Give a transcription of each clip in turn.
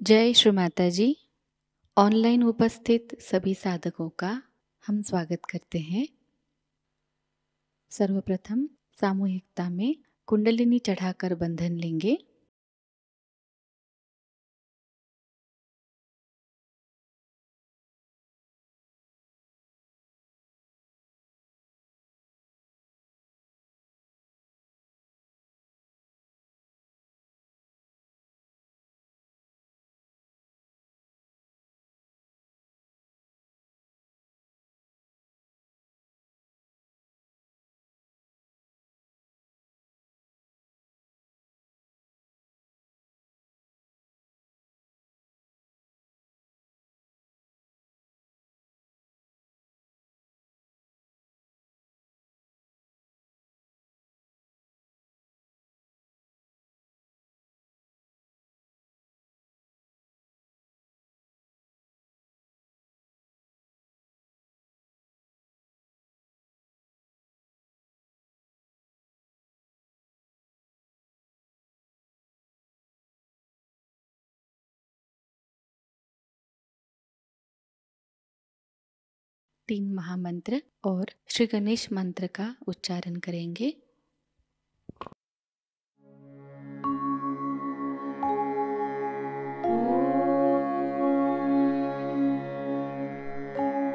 जय श्री माता जी। Online उपस्थित सभी साधकों का हम स्वागत करते हैं। सर्वप्रथम सामूहिकता में कुंडलिनी चढ़ाकर बंधन लेंगे। तीन महामंत्र और श्री गणेश मंत्र का उच्चारण करेंगे।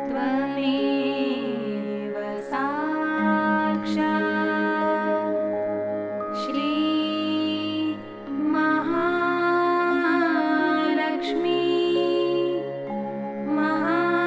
त्वमेव साक्षात् श्री महालक्ष्मी महासरस्वती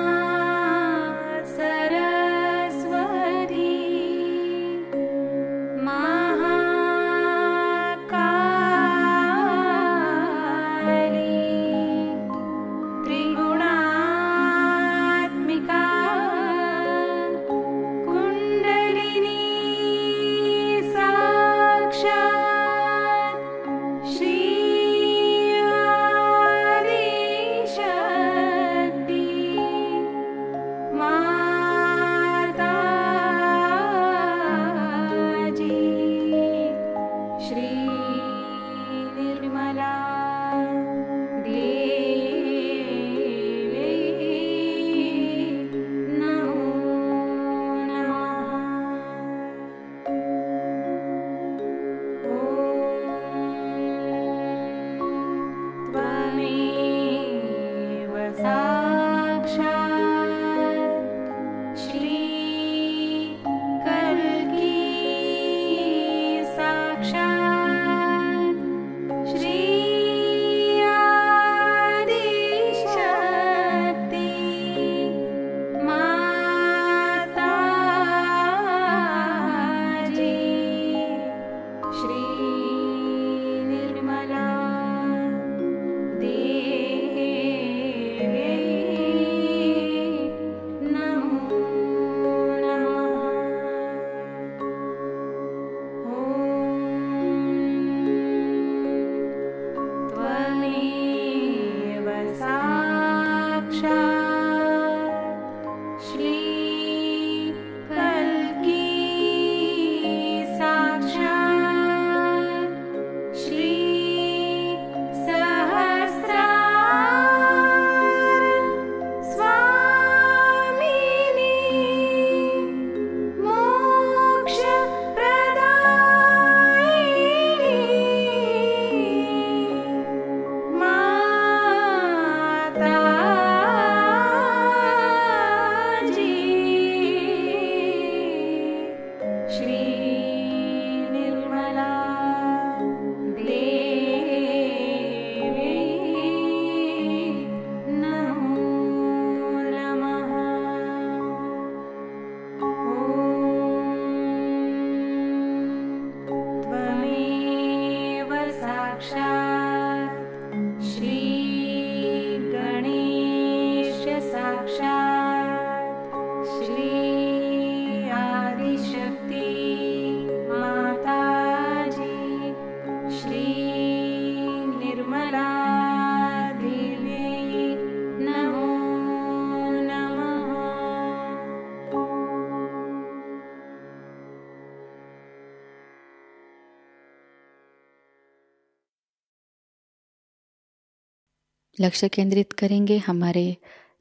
लक्ष्य केंद्रित करेंगे हमारे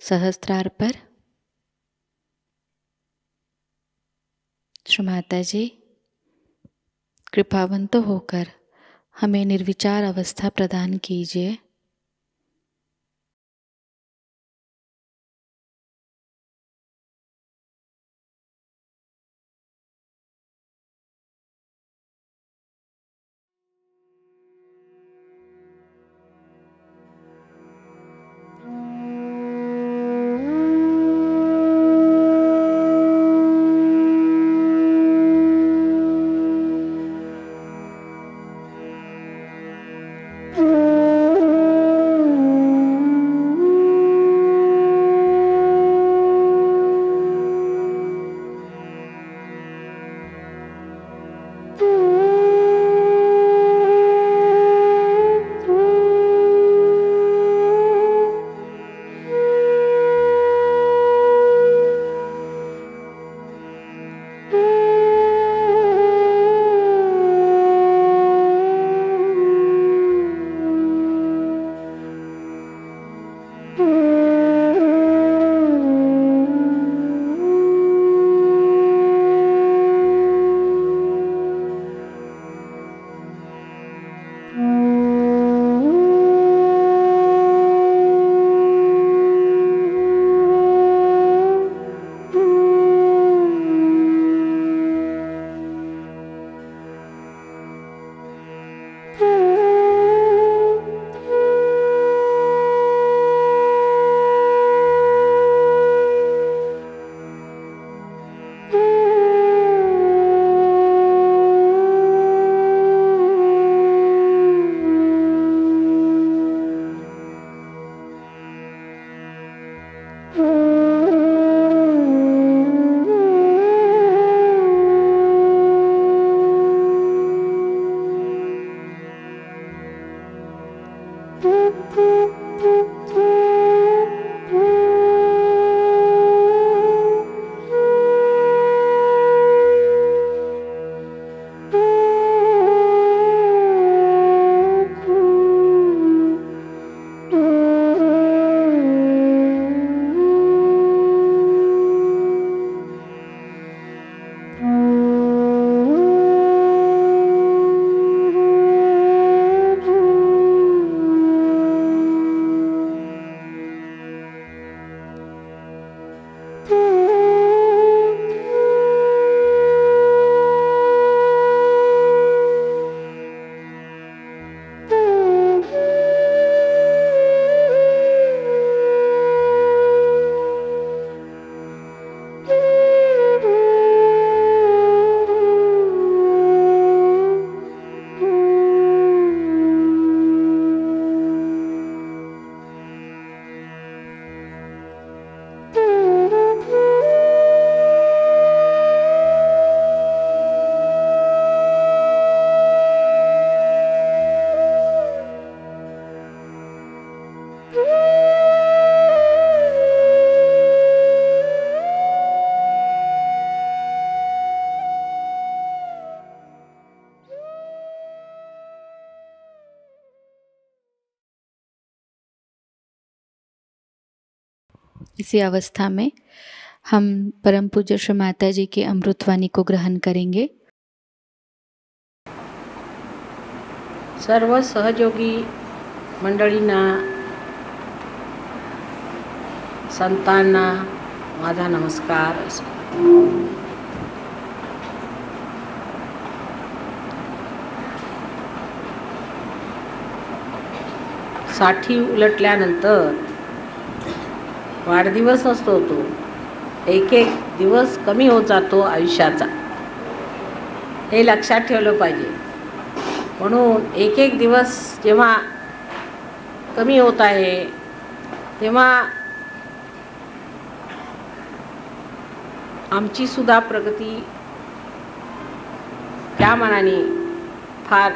सहस्त्रार पर। श्री माता जी, कृपावंत होकर हमें निर्विचार अवस्था प्रदान कीजिए। इसी अवस्था में हम परम पूज्य श्री माता जी की अमृतवाणी को ग्रहण करेंगे। सर्व सहयोगी मंडळींना, संतांना माझा नमस्कार। साठी उलटल्यानंतर वाढदिवस असतो तो एक एक दिवस कमी होत जातो आयुष्याचा, हे लक्षात ठेवलं पाहिजे। म्हणून एक एक दिवस जेव्हा कमी होत आहे तेव्हा आमची सुद्धा प्रगती त्या मानाने फार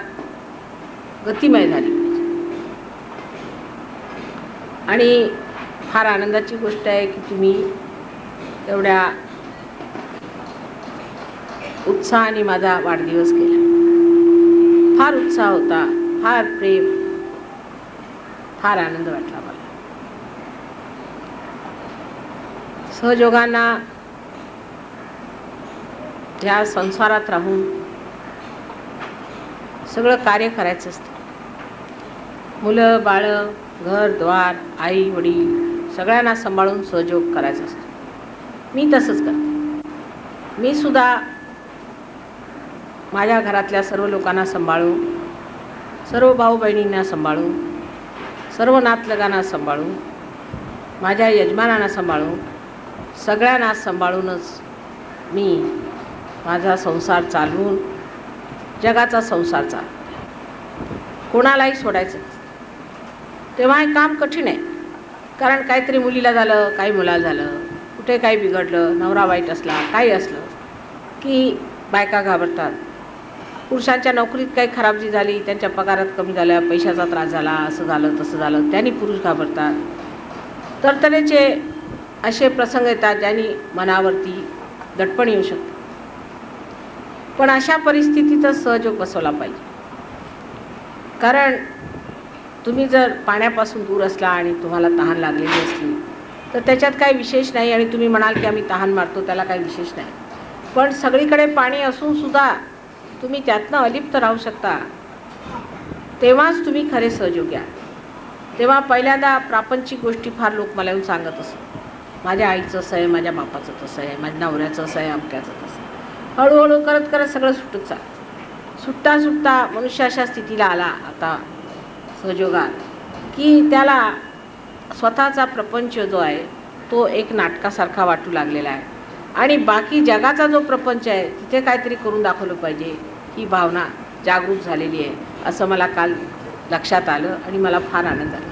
गतिमय झाली पाहिजे। आणि फार आनंदाची गोष्ट आहे की तुम्ही एवढ्या उत्साहाने माझा वाढदिवस केला। फार उत्साह होता, फार प्रेम, फार आनंद वाटला मला. सहयोगांना ह्या संसारात राहून सगळं कार्य करायचं असतं. मुलं बाळं, घरद्वार, आई वडील सगळ्यांना सांभाळून सहयोग करायचा असतो. मी तसंच करते. मी सुद्धा माझ्या घरातल्या सर्व लोकांना सांभाळून, सर्व भाऊ बहिणींना सांभाळून, सर्व नातलगांना सांभाळून, माझ्या यजमानांना सांभाळून, सगळ्यांना सांभाळूनच मी माझा संसार चालवून जगाचा संसार चालवते. कोणालाही सोडायचं नसतं. तेव्हा हे काम कठीण आहे. कारण काहीतरी मुलीला झालं, काही मुलाला झालं, कुठे काही बिघडलं, नवरा वाईट असला, काही असलं की बायका घाबरतात. पुरुषांच्या नोकरीत काही खराबी झाली, त्यांच्या पगारात कमी झाल्या, पैशाचा त्रास झाला, असं झालं तसं झालं, त्यांनी पुरुष घाबरतात. तरतरेचे असे प्रसंग येतात ज्यांनी मनावरती दडपण येऊ शकते. पण अशा परिस्थितीतच सहयोग बसवला पाहिजे. कारण तुम्ही जर पाण्यापासून दूर असला आणि तुम्हाला तहान लागलेली असली तर त्याच्यात काही विशेष नाही आणि तुम्ही म्हणाल की आम्ही तहान मारतो, त्याला काही विशेष नाही. पण सगळीकडे पाणी असूनसुद्धा तुम्ही त्यातनं अलिप्त राहू शकता, तेव्हाच तुम्ही खरे सहयोगी आहात. तेव्हा पहिल्यांदा प्रापंचिक गोष्टी फार लोक मला येऊन सांगत असत. माझ्या आईचं असं आहे, माझ्या बापाचं तसं आहे, माझ्या नवऱ्याचं असं आहे, अमक्याचं तसं आहे. हळूहळू करत करत सगळं सुटत चालतं. सुटता सुटता मनुष्य अशा स्थितीला आला आता सहयोगात की त्याला स्वतःचा प्रपंच जो आहे तो एक नाटकासारखा वाटू लागलेला आहे आणि बाकी जगाचा जो प्रपंच आहे तिथे काहीतरी करून दाखवलं पाहिजे ही भावना जागृत झालेली आहे, असं मला काल लक्षात आलं आणि मला फार आनंद झाला.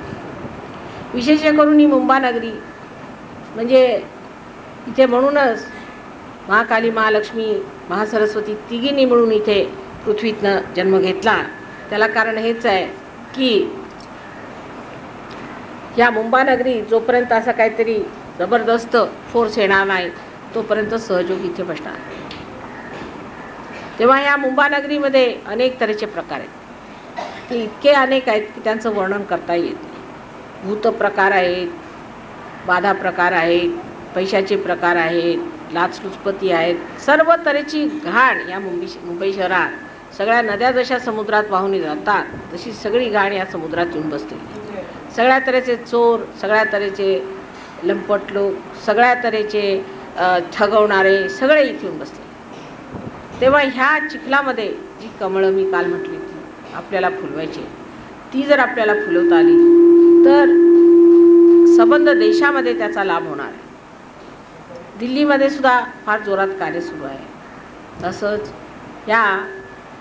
विशेष करून ही मुंबानगरी म्हणजे इथे म्हणूनच महाकाली, महालक्ष्मी, महासरस्वती तिघींनी मिळून इथे पृथ्वीतनं जन्म घेतला. त्याला कारण हेच आहे की या मुंबानगरी जोपर्यंत असा काहीतरी जबरदस्त फोर्स येणार नाही तोपर्यंत सहयोग इथे बसणार. तेव्हा या मुंबानगरीमध्ये अनेक तऱ्हेचे प्रकार आहेत. ते इतके अनेक आहेत की त्यांचं वर्णन करता येत नाही. भूत प्रकार आहेत, बाधा प्रकार आहेत, पैशाचे प्रकार आहेत, लाचलुचपती आहेत, सर्व तऱ्हेची घाण या मुंबई शहरात. सगळ्या नद्या जशा समुद्रात वाहून जातात तशी सगळी घाण या समुद्रात येऊन बसते. सगळ्या तऱ्हेचे चोर, सगळ्या तऱ्हेचे लंपट लोक, सगळ्या तऱ्हेचे ठगवणारे सगळे इथे येऊन बसले. तेव्हा ह्या चिखलामध्ये जी कमळं मी काल म्हटली ती आपल्याला फुलवायची, ती जर आपल्याला फुलवता आली तर संबंध देशामध्ये त्याचा लाभ होणार आहे. दिल्लीमध्ये सुद्धा फार जोरात कार्य सुरू आहे. तसंच या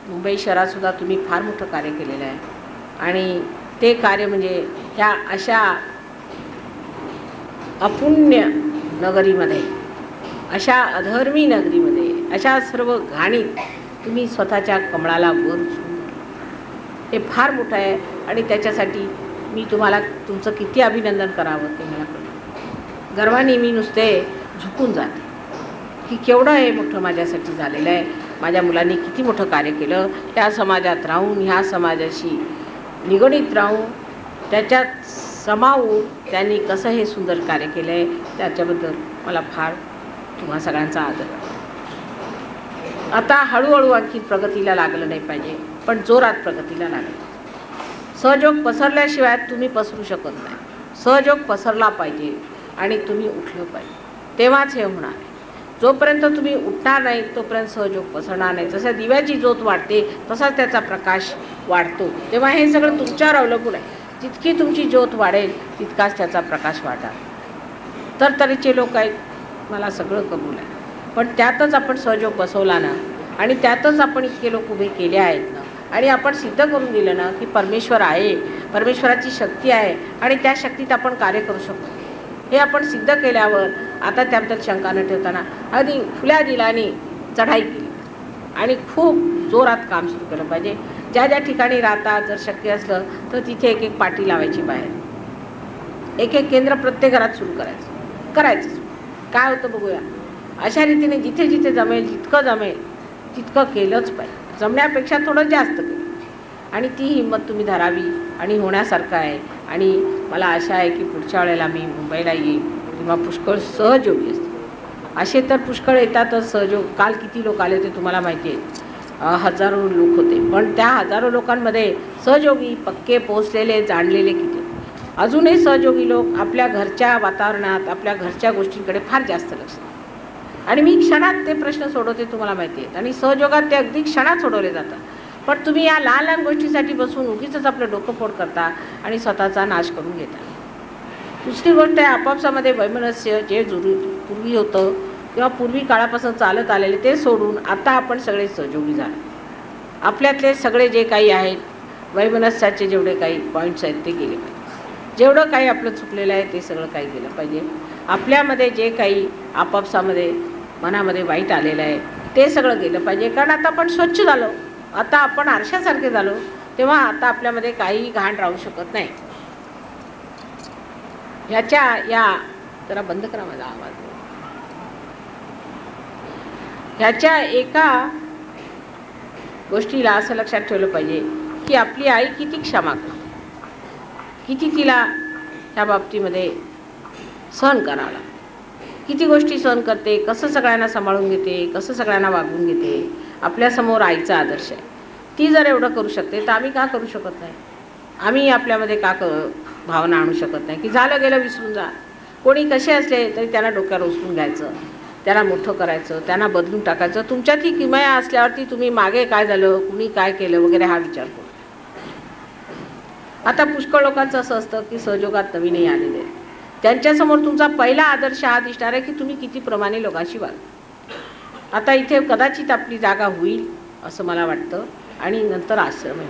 मुंबई शहरातसुद्धा तुम्ही फार मोठं कार्य केलेलं आहे आणि ते कार्य म्हणजे ह्या अशा अपुण्य नगरीमध्ये, अशा अधर्मी नगरीमध्ये, अशा सर्व घाणीत तुम्ही स्वतःच्या कमळाला वर उचलून हे फार मोठं आहे आणि त्याच्यासाठी मी तुम्हाला तुमचं किती अभिनंदन करावं ते मला कळलं. गर्वाने मी नुसते झुकून जाते की केवढं हे मोठं माझ्यासाठी झालेलं आहे. माझ्या मुलांनी किती मोठं कार्य केलं. त्या समाजात राहून, ह्या समाजाशी निगडीत राहून, त्याच्यात समावून त्यांनी कसं हे सुंदर कार्य केलं आहे त्याच्याबद्दल मला फार तुम्हा सगळ्यांचा आदर आहे. आता हळूहळू आणखी प्रगतीला लागलं नाही पाहिजे, पण जोरात प्रगतीला लागलं. सहयोग पसरल्याशिवाय तुम्ही पसरू शकत नाही. सहयोग पसरला पाहिजे आणि तुम्ही उठलं पाहिजे, तेव्हाच हे होणार आहे. जोपर्यंत तुम्ही उठणार नाही तोपर्यंत सहयोग पसरणार नाही. जसं दिव्याची ज्योत वाढते तसाच त्याचा प्रकाश वाढतो. तेव्हा हे सगळं तुमच्यावर अवलंबून आहे. जितकी तुमची ज्योत वाढेल तितकाच त्याचा प्रकाश वाढणार. तरतरीचे लोक आहेत, मला सगळं कबूल आहे, पण त्यातच आपण सहयोग बसवला ना आणि त्यातच आपण इतके लोक उभे केले आहेत ना आणि आपण सिद्ध करून दिलं ना की परमेश्वर आहे, परमेश्वराची शक्ती आहे आणि त्या शक्तीत आपण कार्य करू शकतो. हे आपण सिद्ध केल्यावर आता त्याबद्दल शंका न ठेवताना अगदी खुल्या दिलाने चढाई केली आणि खूप जोरात काम सुरू केलं पाहिजे. ज्या ज्या ठिकाणी राहतात जर शक्य असलं तर तिथे एक एक पाटी लावायची बाहेर, एक एक केंद्र प्रत्येक घरात सुरू करायचं. काय होतं बघूया. अशा रीतीने जिथे जिथे जमेल, जितकं जमेल तितकं केलंच पाहिजे. जमण्यापेक्षा थोडं जास्त केलं आणि ती हिंमत तुम्ही धरावी आणि होण्यासारखं आहे आणि मला आशा आहे की पुढच्या वेळेला मी मुंबईला येईल तेव्हा पुष्कळ सहयोगी असतील. असे तर पुष्कळ येतातच सहयोग. काल किती लोक आले ते तुम्हाला माहिती आहे, हजारो लोक होते. पण त्या हजारो लोकांमध्ये सहयोगी पक्के पोचलेले जाणलेले किती. अजूनही सहयोगी लोक आपल्या घरच्या वातावरणात आपल्या घरच्या गोष्टींकडे फार जास्त लक्ष देतात आणि मी क्षणात ते प्रश्न सोडवते तुम्हाला माहिती आहेत. आणि सहयोगात ते अगदी क्षणात सोडवले जातात. पण तुम्ही या लहान लहान गोष्टीसाठी बसून उगीच आपलं डोकं फोड करता आणि स्वतःचा नाश करून घेता. दुसरी गोष्ट आहे, आपापसामध्ये वैमनस्य जे पूर्वी होतं किंवा पूर्वी काळापासून चालत आलेले ते सोडून आता आपण सगळे सहयोगी झालो. आपल्यातले सगळे जे काही आहेत वैमनस्याचे जेवढे काही पॉईंट्स आहेत ते गेले पाहिजे. जेवढं काही आपलं चुकलेलं आहे ते सगळं काही गेलं पाहिजे. आपल्यामध्ये जे काही आपापसामध्ये मनामध्ये वाईट आलेलं आहे ते सगळं गेलं पाहिजे. कारण आता आपण स्वच्छ झालो, आता आपण आरशासारखे झालो, तेव्हा आता आपल्यामध्ये काही घाण राहू शकत नाही. या जरा बंद करा माझा आवाज. ह्याच्या एका गोष्टीला असं लक्षात ठेवलं पाहिजे की आपली आई किती क्षमा करते, किती तिला ह्या बाबतीमध्ये सहन करावं लागतं, किती गोष्टी सहन करते, कसं सगळ्यांना सांभाळून घेते, कसं सगळ्यांना वागवून घेते. आपल्यासमोर आईचा आदर्श आहे. ती जर एवढं करू शकते तर आम्ही का करू शकत नाही? आम्ही आपल्यामध्ये का भावना आणू शकत नाही की झालं गेलं विसरून जा. कोणी कसे असले तरी त्यांना डोक्यावर उचलून घ्यायचं, त्यांना मोठं करायचं, त्यांना बदलून टाकायचं. तुमच्यात ही किमया असल्यावरती तुम्ही मागे काय झालं, कुणी काय केलं वगैरे हा विचार करू. आता पुष्कळ लोकांचं असं असतं की सहयोगात नवीनही आलेले आहेत, त्यांच्यासमोर तुमचा पहिला आदर्श हा दिसणार आहे की तुम्ही किती प्रमाणे लोकांशी वागा. आता इथे कदाचित आपली जागा होईल असं मला वाटतं आणि नंतर आश्रम होईल.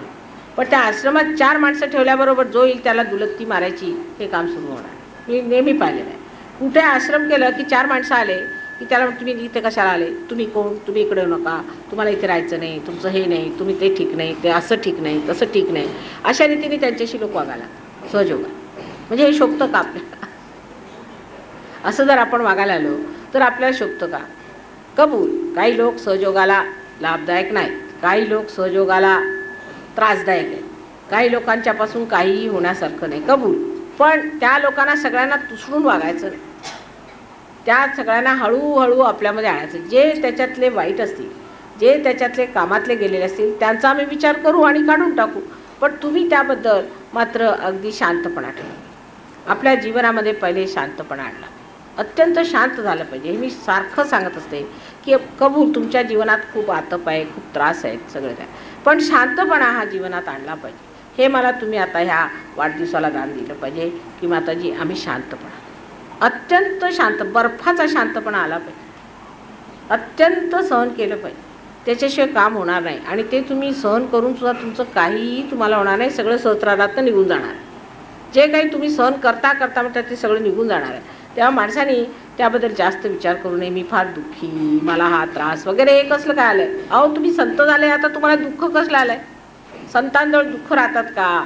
पण त्या आश्रमात 4 माणसं ठेवल्याबरोबर जो येईल त्याला दुलत्ती मारायची हे काम सुरू होणार. मी नेहमी पाहिलेलं आहे. कुठे आश्रम केलं की 4 माणसं आले की त्याला तुम्ही इथे कशाला आले, तुम्ही कोण, तुम्ही इकडे येऊ नका, तुम्हाला इथे राहायचं नाही, तुमचं हे नाही, तुम्ही ते ठीक नाही, ते असं ठीक नाही, तसं ठीक नाही, अशा रीतीने त्यांच्याशी लोक वागायला सहयोगात. म्हणजे हे शोभतं का आपल्याला? असं जर आपण वागायला आलो तर आपल्याला शोभतं का? कबूल, काही लोक सहयोगाला लाभदायक नाहीत, काही लोक सहयोगाला त्रासदायक आहेत, काही लोकांच्यापासून काहीही होण्यासारखं नाही, कबूल. पण त्या लोकांना सगळ्यांना तुसडून वागायचं नाही. त्या सगळ्यांना हळूहळू आपल्यामध्ये आणायचं. जे त्याच्यातले वाईट असतील, जे त्याच्यातले कामातले गेलेले असतील त्यांचा आम्ही विचार करू आणि काढून टाकू. पण तुम्ही त्याबद्दल मात्र अगदी शांतपणा ठेवा. आपल्या जीवनामध्ये पहिले शांतपणा आणला, अत्यंत शांत झालं पाहिजे. हे मी सारखं सांगत असते की कबूल तुमच्या जीवनात खूप आतप आहे, खूप त्रास आहेत, सगळं काय, पण शांतपणा हा जीवनात आणला पाहिजे. हे मला तुम्ही आता ह्या वाढदिवसाला दान दिलं पाहिजे की माताजी आम्ही शांतपणा, अत्यंत शांत, बर्फाचा शांतपणा आला पाहिजे, अत्यंत सहन केलं पाहिजे. त्याच्याशिवाय काम होणार नाही. आणि ते तुम्ही सहन करून सुद्धा तुमचं काहीही तुम्हाला होणार नाही, सगळं सहस्रारातनं निघून जाणार. जे काही तुम्ही सहन करता करता म्हणतात ते सगळं निघून जाणार आहे. तेव्हा माणसाने त्याबद्दल जास्त विचार करू नये. मी फार दुःखी, मला हा त्रास वगैरे हे कसलं काय आलं आहे? अहो तुम्ही संत झाले, आता तुम्हाला दुःख कसलं आलं आहे? संतांजवळ दुःख राहतात का?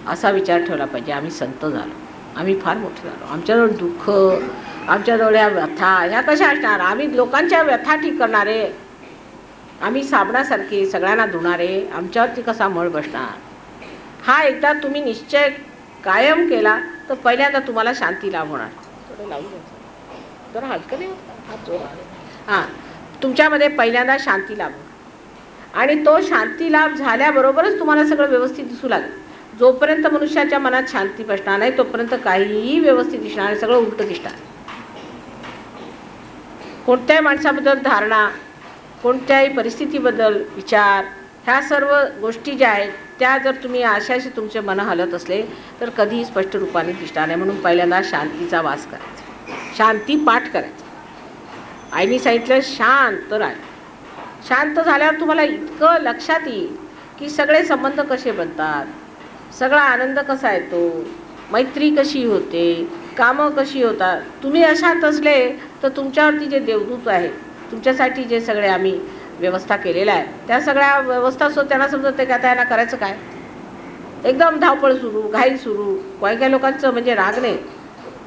असा विचार ठेवला पाहिजे. आम्ही संत झालो, आम्ही फार मोठे झालो, आमच्याजवळ दुःख, आमच्याजवळ या व्यथा ह्या कशा असणार? आम्ही लोकांच्या व्यथा ठीक करणारे, आम्ही साबणासारखे सगळ्यांना धुणारे, आमच्यावरती कसा मळ बसणार? हा एकदा तुम्ही निश्चय कायम केला तर पहिल्यांदा तुम्हाला शांती लाभ होणार. थोडं लावून द्यायचं, जरा हलकं नाही होत हात जोरात. हां, तुमच्यामध्ये पहिल्यांदा शांती लाभ होणार आणि तो शांती लाभ झाल्याबरोबरच तुम्हाला सगळं व्यवस्थित दिसू लागेल. जोपर्यंत मनुष्याच्या मनात शांती बसणार नाही तोपर्यंत काहीही व्यवस्थित दिसणार नाही, सगळं उलटं दिसणार. कोणत्याही माणसाबद्दल धारणा, कोणत्याही परिस्थितीबद्दल विचार, ह्या सर्व गोष्टी ज्या आहेत त्या जर तुम्ही अशाशी तुमचे मन हलत असले तर कधीही स्पष्ट रूपाने दिसणार नाही. म्हणून पहिल्यांदा शांतीचा वास करायचा, शांती पाठ करायचा. आईने सांगितलं शांत राहा. शांत झाल्यावर तुम्हाला इतकं लक्षात येईल की सगळे संबंध कसे बनतात, सगळा आनंद कसा येतो, मैत्री कशी होते, कामं कशी होतात. तुम्ही अशात असले तर तुमच्यावरती जे देवदूत आहेत, तुमच्यासाठी जे सगळे आम्ही व्यवस्था केलेल्या आहे त्या सगळ्या व्यवस्था सुद्धा त्यांना समजते का त्यांना करायचं काय. एकदम धावपळ सुरू, घाई सुरू. काही लोकांचं म्हणजे राग नाही,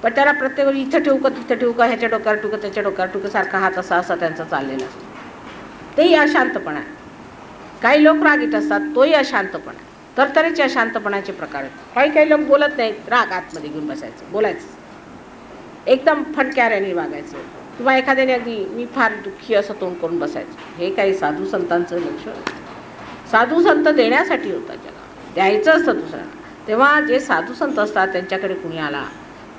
पण त्याला प्रत्येक वेळी इथं ठेवू का तिथं ठेवू का, ह्याच्या डोक्यावर ठेवू का त्याच्या डोक्यावर ठेवू का, सारखा हात असा असा त्यांचा चाललेला असतो. तेही अशांतपणा आहे. काही लोक रागीट असतात, तोही अशांतपणा. तरतरीचे अशांतपणाचे प्रकार आहेत. काही काही लोक बोलत नाहीत, राग आतमध्ये घेऊन बसायचं, बोलायचं, एकदम फटक्याऱ्याने वागायचं, किंवा एखाद्याने अगदी मी फार दुःखी असं तोंड करून बसायचं. हे काही साधू संतांचं लक्षण. साधू संत देण्यासाठी होता जगात, द्यायचं असतं दुसऱ्याला. तेव्हा जे साधू संत असतात त्यांच्याकडे कुणी आला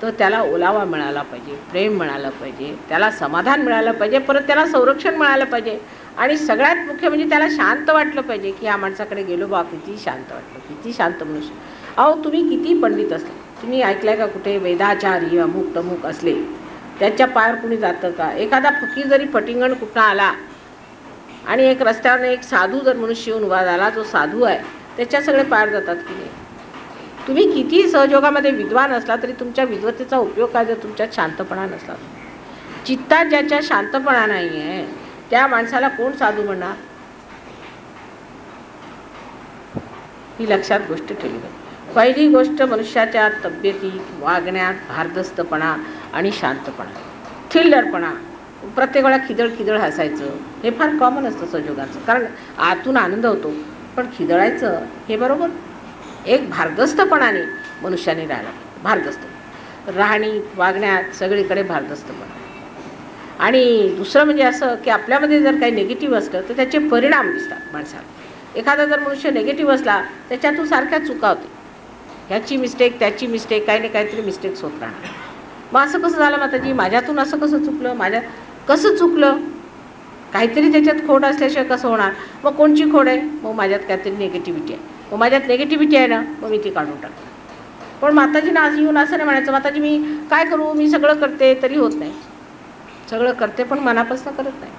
तर त्याला ओलावा मिळाला पाहिजे, प्रेम मिळालं पाहिजे, त्याला समाधान मिळालं पाहिजे, परत त्याला संरक्षण मिळालं पाहिजे. आणि सगळ्यात मुख्य म्हणजे त्याला शांत वाटलं पाहिजे की या माणसाकडे गेलो बा, किती शांत वाटलं, किती शांत मनुष्य. अहो तुम्ही किती पंडित असले, तुम्ही ऐकलंय का कुठे वेदाचारी अमुक तमुक असले त्याच्या पायावर कुणी जातं का? एखादा फकीर जरी फटिंगण कुठं आला आणि एक रस्त्यावर एक साधू जर मनुष्य येऊन उभा झाला, जो साधू आहे त्याच्या सगळे पायावर जातात की नाही? तुम्ही किती सहयोगामध्ये विद्वान असला तरी तुमच्या विद्वत्तेचा उपयोग काय जर तुमच्यात शांतपणा नसला? चित्तात ज्याच्या शांतपणा नाही आहे त्या माणसाला कोण साधू म्हणणार? ही लक्षात गोष्ट ठेवली पाहिजे. पहिली गोष्ट मनुष्याच्या तब्येतीत, वागण्यात भारदस्तपणा आणि शांतपणा, थिल्लरपणा. प्रत्येक वेळा खिदळ खिदळ हसायचं हे फार कॉमन असतं सहयोगाचं, कारण आतून आनंद होतो, पण खिदळायचं हे बरोबर. एक भारदस्तपणाने मनुष्याने राहायला पाहिजे, भारदस्त राहणी वागण्यात सगळीकडे भारदस्तपणा. आणि दुसरं म्हणजे असं की आपल्यामध्ये जर काही निगेटिव्ह असलं तर त्याचे परिणाम दिसतात माणसाला. एखादा जर मनुष्य निगेटिव्ह असला त्याच्यातून सारख्या चुका होते, ह्याची मिस्टेक त्याची मिस्टेक, काही नाही काहीतरी मिस्टेक्स होत राहणार. मग असं कसं झालं माताजी, माझ्यातून असं कसं चुकलं, माझ्या कसं चुकलं? काहीतरी त्याच्यात खोड असल्याशिवाय कसं होणार? मग कोणची खोड आहे? मग माझ्यात काहीतरी निगेटिव्हिटी आहे. मग माझ्यात निगेटिव्हिटी आहे ना, मग मी ती काढून टाकते. पण माताजीनं आज येऊन असं नाही म्हणायचं माताजी मी काय करू, मी सगळं करते तरी होत नाही. सगळं करते पण मनापासून करत नाही.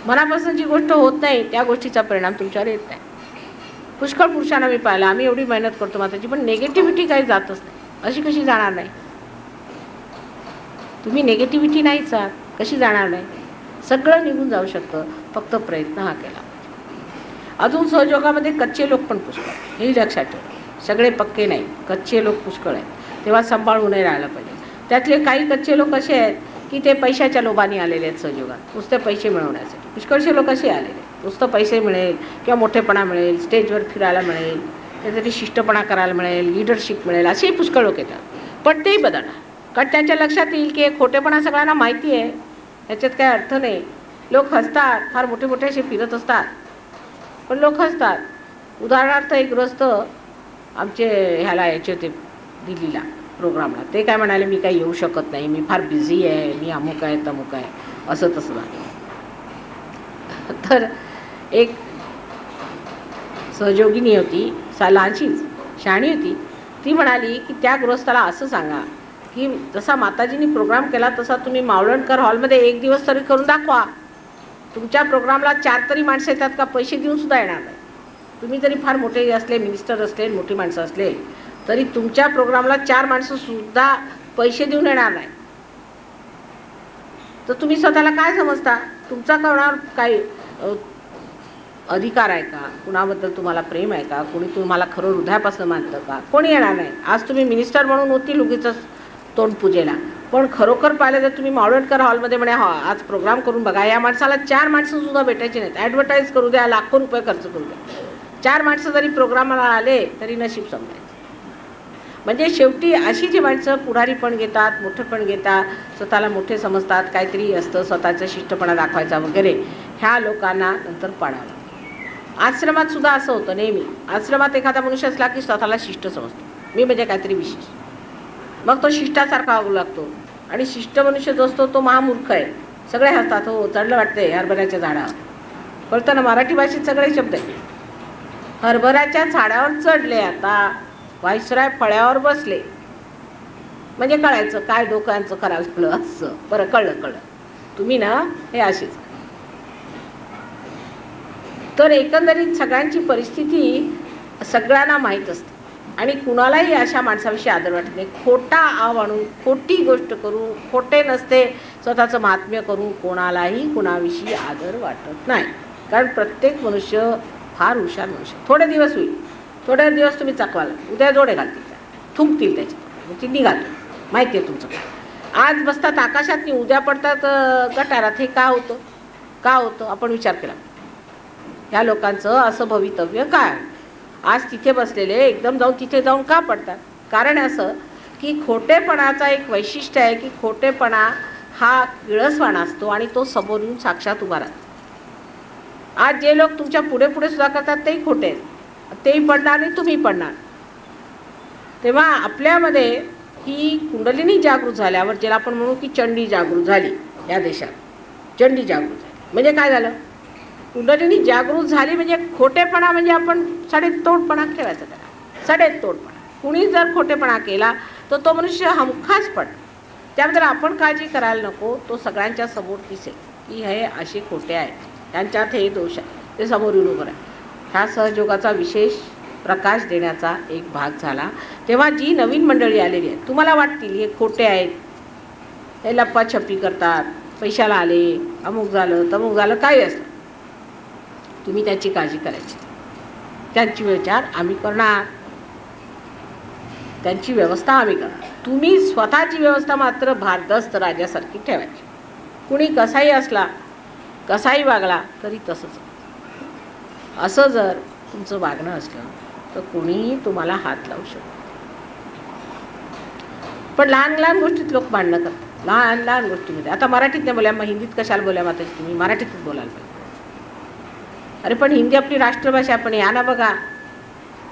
मनापासून जी गोष्ट होत नाही त्या गोष्टीचा परिणाम तुमच्यावर येत नाही. पुष्कळ पुरुषांना मी पाहिलं, आम्ही एवढी मेहनत करतो माताजी पण निगेटिव्हिटी काही जातच नाही. अशी कशी जाणार नाही? तुम्ही निगेटिव्हिटी नाहीच आहात, कशी जाणार नाही? सगळं निघून जाऊ शकतं, फक्त प्रयत्न हा केला. अजून सहयोगामध्ये कच्चे लोक पण पुष्कळ, हेही लक्षात ठेवा. सगळे पक्के नाही, कच्चे लोक पुष्कळ आहेत, तेव्हा सांभाळूनही राहायला पाहिजे. त्यातले काही कच्चे लोक असे आहेत की ते पैशाच्या लोभाने आलेले आहेत सहयोगात, नुसते पैसे मिळवण्यासाठी. पुष्कळशे लोक असे आलेले आहेत, नुसतं पैसे मिळेल किंवा मोठेपणा मिळेल, स्टेजवर फिरायला मिळेल, काहीतरी शिष्टपणा करायला मिळेल, लिडरशिप मिळेल, असेही पुष्कळ लोक येतात. पण तेही बदलणार, कारण त्यांच्या लक्षात येईल की खोटेपणा सगळ्यांना माहिती आहे, याच्यात काही अर्थ नाही. लोक हसतात, फार मोठे मोठे असे फिरत असतात पण लोक हसतात. उदाहरणार्थ एक गृहस्थ आमचे ह्याला यायचे होते दिल्लीला प्रोग्रामला, ते काय म्हणाले मी काही येऊ शकत नाही, मी फार बिझी आहे, मी अमुक आहे तमुक आहे, असं तसं झालं. तर एक सहयोगिनी होती, लहानशीच शहाणी होती, ती म्हणाली की त्या गृहस्थाला असं सांगा की जसा माताजींनी प्रोग्राम केला तसा तुम्ही मावळणकर हॉलमध्ये एक दिवस तरी करून दाखवा. तुमच्या प्रोग्रामला 4 तरी माणसं येतात का? पैसे देऊन सुद्धा येणार नाही. तुम्ही जरी फार मोठे असले, मिनिस्टर असले, मोठी माणसं असले तरी तुमच्या प्रोग्रामला 4 माणसं सुद्धा पैसे देऊन येणार नाही. तर तुम्ही स्वतःला काय समजता? तुमचा कोणावर काही अधिकार आहे का? कुणाबद्दल तुम्हाला प्रेम आहे का? कोणी तुम्हाला खरं हृदयापासून मानतं का? कोणी येणार नाही. आज तुम्ही मिनिस्टर म्हणून होतील उगीच तोंड पूजेला, पण खरोखर पाहिलं तर तुम्ही मावळणकर हॉलमध्ये म्हणे आज प्रोग्राम करून बघा, या माणसाला 4 माणसं सुद्धा भेटायची नाहीत. ॲडव्हर्टाईज करू द्या, लाखो रुपये खर्च करू द्या, 4 माणसं जरी प्रोग्रामाला आले तरी नशीब समजायचं. म्हणजे शेवटी अशी जी माणसं पुढारी पण घेतात, मोठं पण घेतात, स्वतःला मोठे समजतात, काहीतरी असतं स्वतःचा शिष्टपणा दाखवायचा वगैरे, ह्या लोकांना नंतर पाडावं लागतं. आश्रमात सुद्धा असं होतं नेहमी. आश्रमात एखादा मनुष्य असला की स्वतःला शिष्ट समजतो, मी म्हणजे काहीतरी विशेष, मग तो शिष्टासारखा वागू लागतो. आणि शिष्ट मनुष्य जो असतो तो महामूर्ख आहे. सगळे हसतात, हो चढलं वाटते हरभऱ्याच्या झाडावर, कळतं ना, मराठी भाषेत सगळे शब्द आहेत. हरभऱ्याच्या झाडावर चढले, आता व्हाईसराय फळ्यावर बसले, म्हणजे कळायचं काय डोक्यांचं करावं असं. बरं कळलं. तुम्ही ना हे असेच. तर एकंदरीत सगळ्यांची परिस्थिती सगळ्यांना माहीत असते आणि कुणालाही अशा माणसाविषयी आदर वाटत नाही. खोटा आव आणून खोटी गोष्ट करू, खोटे नसते स्वतःचं महात्म्य करू, कोणालाही कुणाविषयी आदर वाटत नाही. कारण प्रत्येक मनुष्य फार हुशार मनुष्य. थोडे दिवस होईल, थोडे दिवस तुम्ही चकवाल, उद्या जोडे घालतील, थुंकतील त्याच्यात, ती निघाल. माहिती आहे तुमचं. आज बसतात आकाशात, उद्या पडतात गटारात. हे का होतं? आपण विचार केला. ह्या लोकांचं असं भवितव्य काय. आज तिथे बसलेले एकदम जाऊन तिथे जाऊन का पडतात. कारण असं की खोटेपणाचा एक वैशिष्ट्य आहे की खोटेपणा हा किळसवाणा असतो आणि तो समोर येऊन साक्षात उभा राहतो. आज जे लोक तुमच्या पुढे पुढे सुद्धा करतात तेही खोटे आहेत, तेही पडणार आणि तुम्ही पडणार. तेव्हा आपल्यामध्ये ही कुंडलिनी जागृत झाल्यावर ज्याला आपण म्हणू की चंडी जागृत झाली या देशात, चंडी जागृत झाली म्हणजे काय झालं. कुंडलिनी जागृत झाली म्हणजे खोटेपणा म्हणजे आपण सडेतोडपणा ठेवायचा त्याला, सडेतोडपणा. कुणी जर खोटेपणा केला तर तो मनुष्य हमखास पडतो. त्याबद्दल आपण काळजी करायला नको. तो सगळ्यांच्या समोर दिसेल की हे असे खोटे आहेत, त्यांच्यात हे दोष आहे, ते समोर येऊन उभं आहे. ह्या सहयोगाचा विशेष प्रकाश देण्याचा एक भाग झाला. तेव्हा जी नवीन मंडळी आलेली आहे तुम्हाला वाटतील हे खोटे आहेत, हे लप्पाछप्पी करतात, पैशाला आले, अमुक झालं तमुक झालं, काही असतं, तुम्ही त्याची काळजी करायची. त्यांची विचार आम्ही करणार, त्यांची व्यवस्था आम्ही करणार. तुम्ही स्वतःची व्यवस्था मात्र भारदस्त राजासारखी ठेवायची. कुणी कसाही असला, कसाही वागला तरी तसंच. असं जर तुमचं वागणं असलं तर कोणीही तुम्हाला हात लावू शकतो. पण लहान लहान गोष्टीत लोक भांडणं करतात, लहान लहान गोष्टीमध्ये. आता मराठीत नाही बोल्या, मग हिंदीत कशाला बोल्या माताजी, तुम्ही मराठीतच बोलायला पाहिजे. अरे पण हिंदी आपली राष्ट्रभाषा. पण या ना बघा,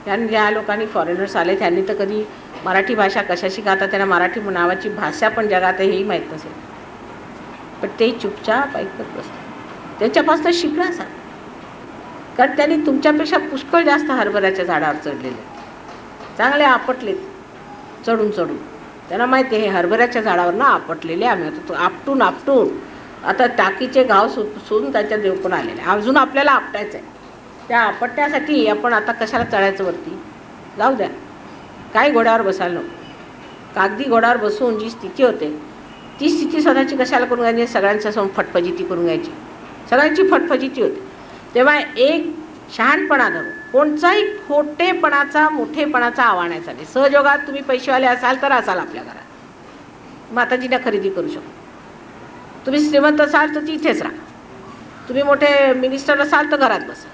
ज्या लोकांनी फॉरेनर्स आले त्यांनी तर कधी मराठी भाषा कशाशी गातात, त्यांना मराठी नावाची भाषा पण जगात आहे हेही माहीत नसेल. पण ते चुपचाप ऐकत बसतात. त्याच्यापासून शिकणं सांग, कारण त्यांनी तुमच्यापेक्षा पुष्कळ जास्त हरभऱ्याच्या झाडावर चढलेले, चांगले आपटलेत चढून चढून. त्यांना माहिती आहे हे हरभऱ्याच्या झाडावर ना आपटलेले आम्ही. आता तो आपटून आपटून आता टाकीचे घाव सुसून त्याच्या देव पण आलेले. अजून आपल्याला आपटायचं आहे. त्या आपटण्यासाठी आपण आता कशाला चढायचं वरती, जाऊ द्या. काय घोड्यावर बसायला नको. कागदी घोड्यावर बसून जी स्थिती होते ती स्थिती स्वतःची कशाला करून घ्यायची, सगळ्यांच्या समोर फटफजिती करून घ्यायची, सगळ्यांची फटफजिती होते. तेव्हा एक शहाणपणा धरून कोणताही खोटेपणाचा मोठेपणाचा आवाहनाचा नाही. सहयोगात तुम्ही पैसेवाले असाल तर असाल आपल्या घरात, माताजीला खरेदी करू शकतो. तुम्ही श्रीमंत असाल तर तिथेच राहा. तुम्ही मोठे मिनिस्टर असाल तर घरात बसा.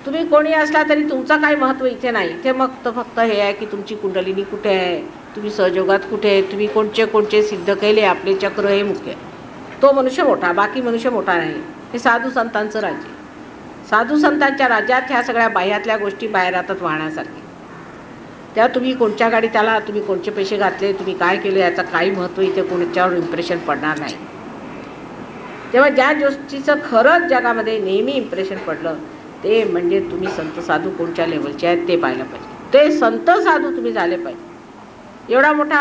तुम्ही कोणी असला तरी तुमचं काही महत्त्व इथे नाही. इथे मग तर फक्त हे आहे की तुमची कुंडलिनी कुठे आहे, तुम्ही सहयोगात कुठे आहे, तुम्ही कोणचे कोणचे सिद्ध केले, आपले चक्र हे मुख्य आहे. तो मनुष्य मोठा, बाकी मनुष्य मोठा नाही. हे साधू संतांचं राज्य. साधू संतांच्या राज्यात ह्या सगळ्या बाह्यातल्या गोष्टी बाहेर राहतात वाहण्यासारखी. तेव्हा तुम्ही कोणत्या गाडीत आला, तुम्ही कोणते पैसे घातले, तुम्ही काय केले, याचं काही महत्त्व इथे कोणाच्यावर इम्प्रेशन पडणार नाही. तेव्हा ज्या गोष्टीचं खरंच जगामध्ये नेहमी इम्प्रेशन पडलं ते म्हणजे तुम्ही संत साधू कोणत्या लेवलचे आहेत ते पाहायला पाहिजे. ते संत साधू तुम्ही झाले पाहिजे. एवढा मोठा